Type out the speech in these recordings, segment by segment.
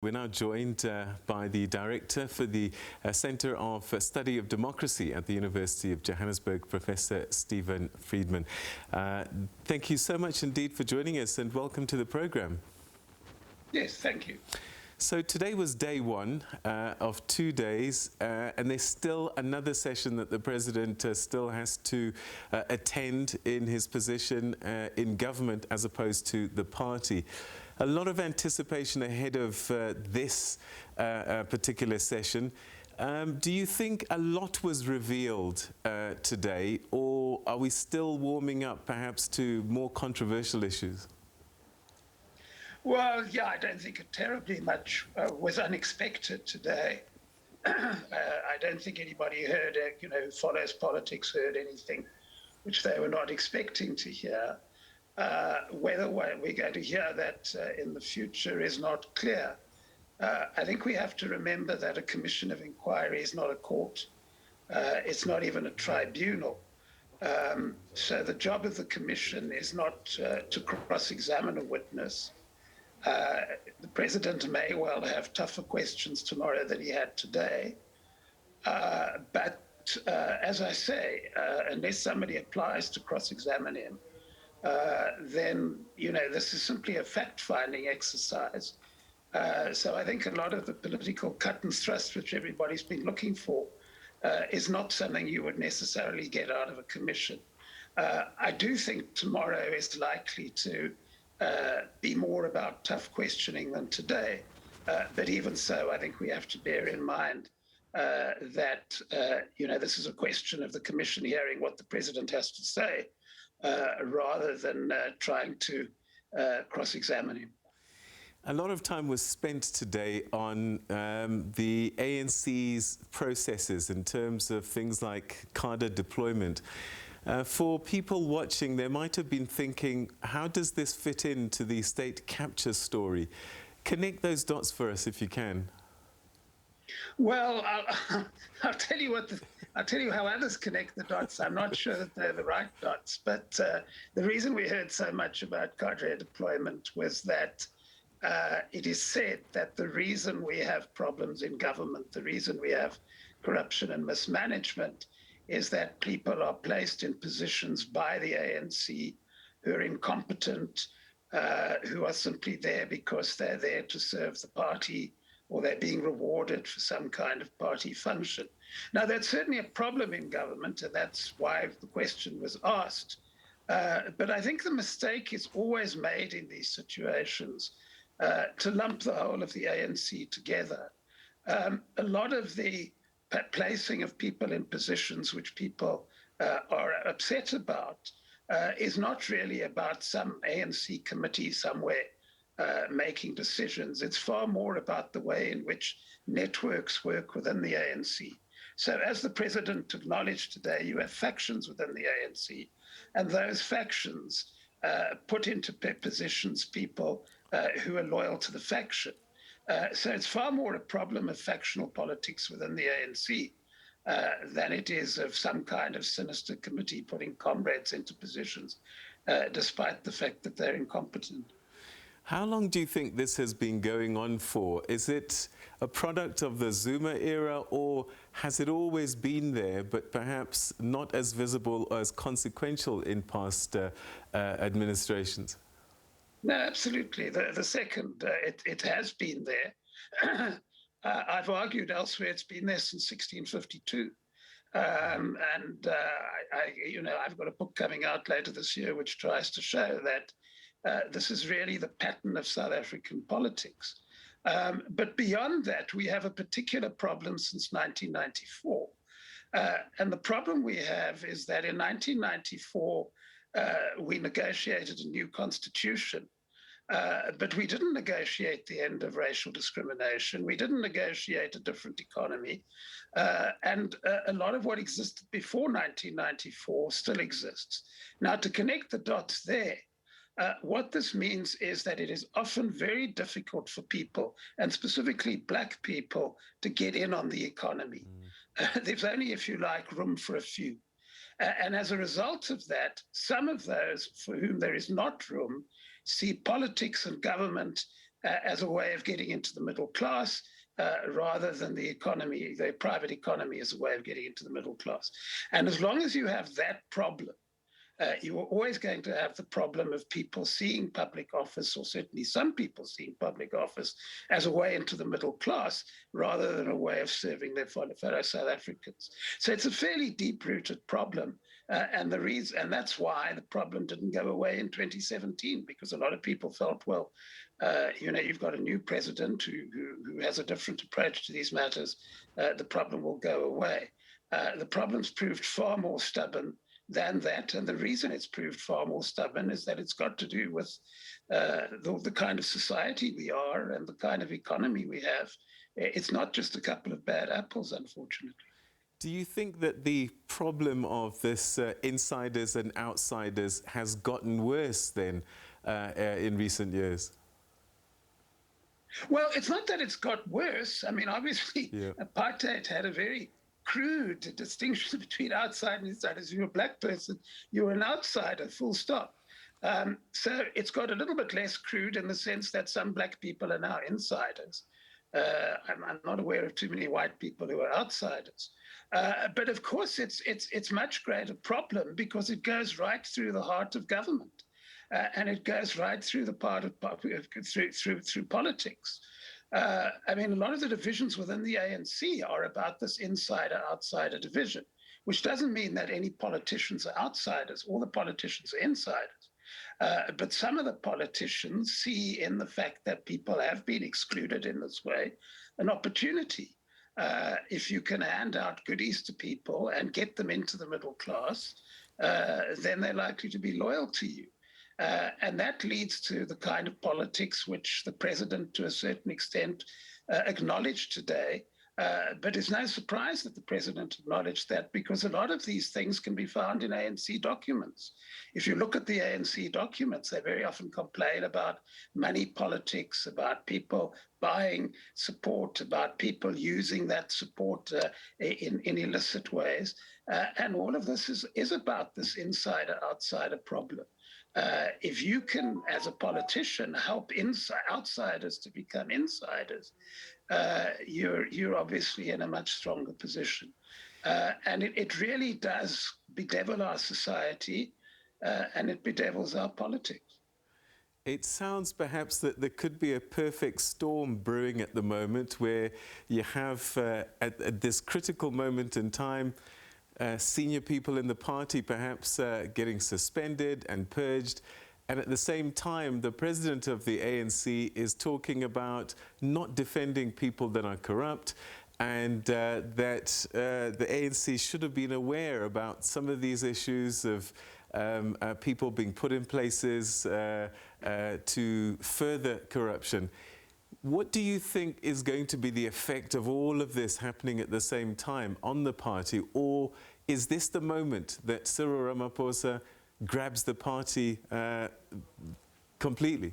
We're now joined by the director for the Center of Study of Democracy at the University of Johannesburg, Professor Steven Friedman. Thank you so much indeed for joining us, and welcome to the program. Yes, thank you. So today was day one of 2 days, and there's still another session that the President still has to attend in his position in government as opposed to the party. A lot of anticipation ahead of this particular session. Do you think a lot was revealed today, or are we still warming up perhaps to more controversial issues? Well, yeah, I don't think terribly much was unexpected today. I don't think anybody heard, who follows politics, heard anything which they were not expecting to hear. Whether we're going to hear that in the future is not clear. I think we have to remember that a commission of inquiry is not a court. It's not even a tribunal. So the job of the commission is not to cross-examine a witness. The President may well have tougher questions tomorrow than he had today. But as I say, unless somebody applies to cross-examine him, then, this is simply a fact-finding exercise. So I think a lot of the political cut and thrust which everybody's been looking for is not something you would necessarily get out of a commission. I do think tomorrow is likely to be more about tough questioning than today. But even so, I think we have to bear in mind that, this is a question of the commission hearing what the President has to say, rather than trying to cross-examine him. A lot of time was spent today on the ANC's processes in terms of things like Cadre deployment. For people watching, they might have been thinking, how does this fit into the state capture story? Connect those dots for us if you can. Well, I'll tell you how others connect the dots. I'm not sure that they're the right dots, but the reason we heard so much about Cadre deployment was that it is said that the reason we have problems in government, the reason we have corruption and mismanagement, is that people are placed in positions by the ANC who are incompetent, who are simply there because they're there to serve the party, or they're being rewarded for some kind of party function. Now, that's certainly a problem in government, and that's why the question was asked. But I think the mistake is always made in these situations to lump the whole of the ANC together. A lot of the placing of people in positions which people are upset about is not really about some ANC committee somewhere making decisions. It's far more about the way in which networks work within the ANC. So as the President acknowledged today, you have factions within the ANC, and those factions put into positions people who are loyal to the faction. So it's far more a problem of factional politics within the ANC than it is of some kind of sinister committee putting comrades into positions, despite the fact that they're incompetent. How long do you think this has been going on for? Is it a product of the Zuma era, or has it always been there, but perhaps not as visible or as consequential in past administrations? No, absolutely. The second, it has been there. I've argued elsewhere it's been there since 1652. I've got a book coming out later this year which tries to show that this is really the pattern of South African politics. But beyond that, we have a particular problem since 1994. And the problem we have is that in 1994, we negotiated a new constitution. But we didn't negotiate the end of racial discrimination. We didn't negotiate a different economy. And a lot of what existed before 1994 still exists. Now, to connect the dots there, what this means is that it is often very difficult for people, and specifically Black people, to get in on the economy. There's only, if you like, room for a few. And as a result of that, some of those for whom there is not room see politics and government as a way of getting into the middle class, rather than the economy, the private economy as a way of getting into the middle class. And as long as you have that problem, you are always going to have the problem of people seeing public office, or certainly some people seeing public office, as a way into the middle class rather than a way of serving their fellow South Africans. So it's a fairly deep-rooted problem. And that's why the problem didn't go away in 2017, because a lot of people felt, well, you've got a new president who has a different approach to these matters. The problem will go away. The problem's proved far more stubborn than that. And the reason it's proved far more stubborn is that it's got to do with the kind of society we are and the kind of economy we have. It's not just a couple of bad apples, unfortunately. Do you think that the problem of this insiders and outsiders has gotten worse then in recent years? Well, it's not that it's got worse. I mean, obviously, apartheid had a very crude distinction between outside and inside. As you're a black person, you're an outsider, full stop. So it's got a little bit less crude in the sense that some black people are now insiders. I'm not aware of too many white people who are outsiders. But of course, it's much greater problem because it goes right through the heart of government. And it goes right through the part of through politics. I mean, a lot of the divisions within the ANC are about this insider-outsider division, which doesn't mean that any politicians are outsiders. All the politicians are insiders. But some of the politicians see in the fact that people have been excluded in this way an opportunity. If you can hand out goodies to people and get them into the middle class, then they're likely to be loyal to you. And that leads to the kind of politics which the president, to a certain extent, acknowledged today. But it's no surprise that the president acknowledged that, because a lot of these things can be found in ANC documents. If you look at the ANC documents, they very often complain about money politics, about people buying support, about people using that support in inillicit ways. And all of this is about this insider-outsider problem. If you can, as a politician, help outsiders to become insiders, you're obviously in a much stronger position. And it really does bedevil our society, and it bedevils our politics. It sounds perhaps that there could be a perfect storm brewing at the moment, where you have, at this critical moment in time, senior people in the party perhaps getting suspended and purged. And at the same time, the president of the ANC is talking about not defending people that are corrupt, and that the ANC should have been aware about some of these issues of people being put in places to further corruption. What do you think is going to be the effect of all of this happening at the same time on the party? Or is this the moment that Cyril Ramaphosa grabs the party completely?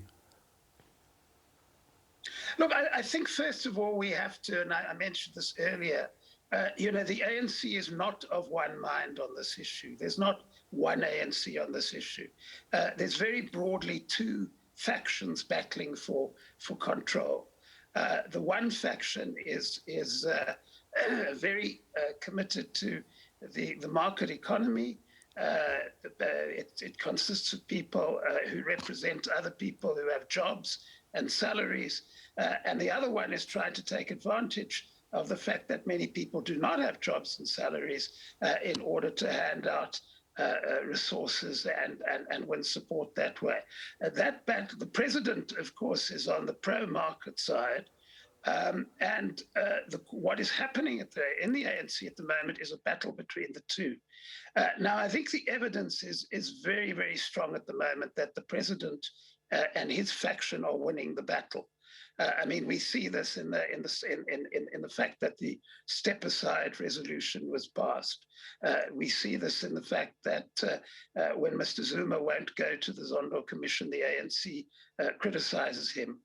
Look, I think first of all we have to, and I mentioned this earlier, the ANC is not of one mind on this issue. There's not one ANC on this issue. There's very broadly two factions battling for control. The one faction is very committed to the market economy. It consists of people who represent other people who have jobs and salaries, and the other one is trying to take advantage of the fact that many people do not have jobs and salaries in order to hand out resources and win support that way. The president, of course, is on the pro-market side. What is happening in the ANC at the moment is a battle between the two. Now, I think the evidence is very, very strong at the moment that the president and his faction are winning the battle. I mean, we see this in the fact that the step aside resolution was passed. We see this in the fact that when Mr. Zuma won't go to the Zondo Commission, the ANC criticizes him.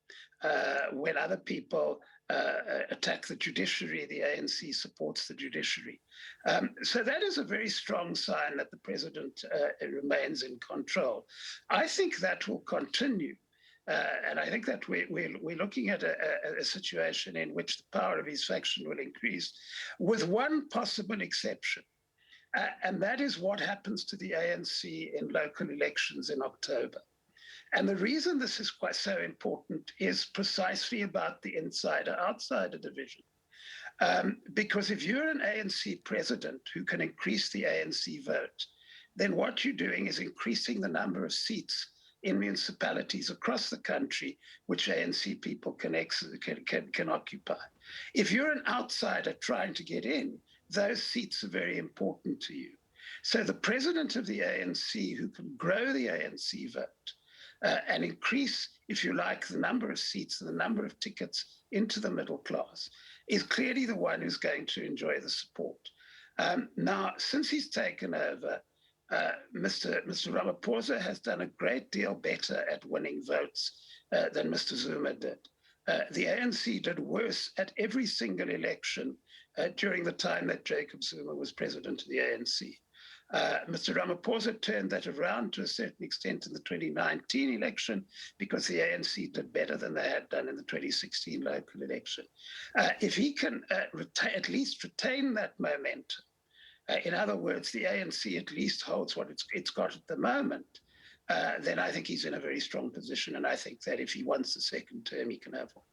When other people attack the judiciary, the ANC supports the judiciary. So that is a very strong sign that the president remains in control. I think that will continue. And I think that we're looking at a situation in which the power of his faction will increase, with one possible exception. And that is what happens to the ANC in local elections in October. And the reason this is quite so important is precisely about the insider-outsider division. Because if you're an ANC president who can increase the ANC vote, then what you're doing is increasing the number of seats in municipalities across the country which ANC people can occupy. If you're an outsider trying to get in, those seats are very important to you. So the president of the ANC who can grow the ANC vote and increase, if you like, the number of seats and the number of tickets into the middle class is clearly the one who's going to enjoy the support. Now, since he's taken over, Mr. Ramaphosa has done a great deal better at winning votes than Mr. Zuma did. The ANC did worse at every single election during the time that Jacob Zuma was president of the ANC. Mr. Ramaphosa turned that around to a certain extent in the 2019 election because the ANC did better than they had done in the 2016 local election. If he can at least retain that momentum, in other words, the ANC at least holds what it's got at the moment, then I think he's in a very strong position. And I think that if he wants a second term, he can have one.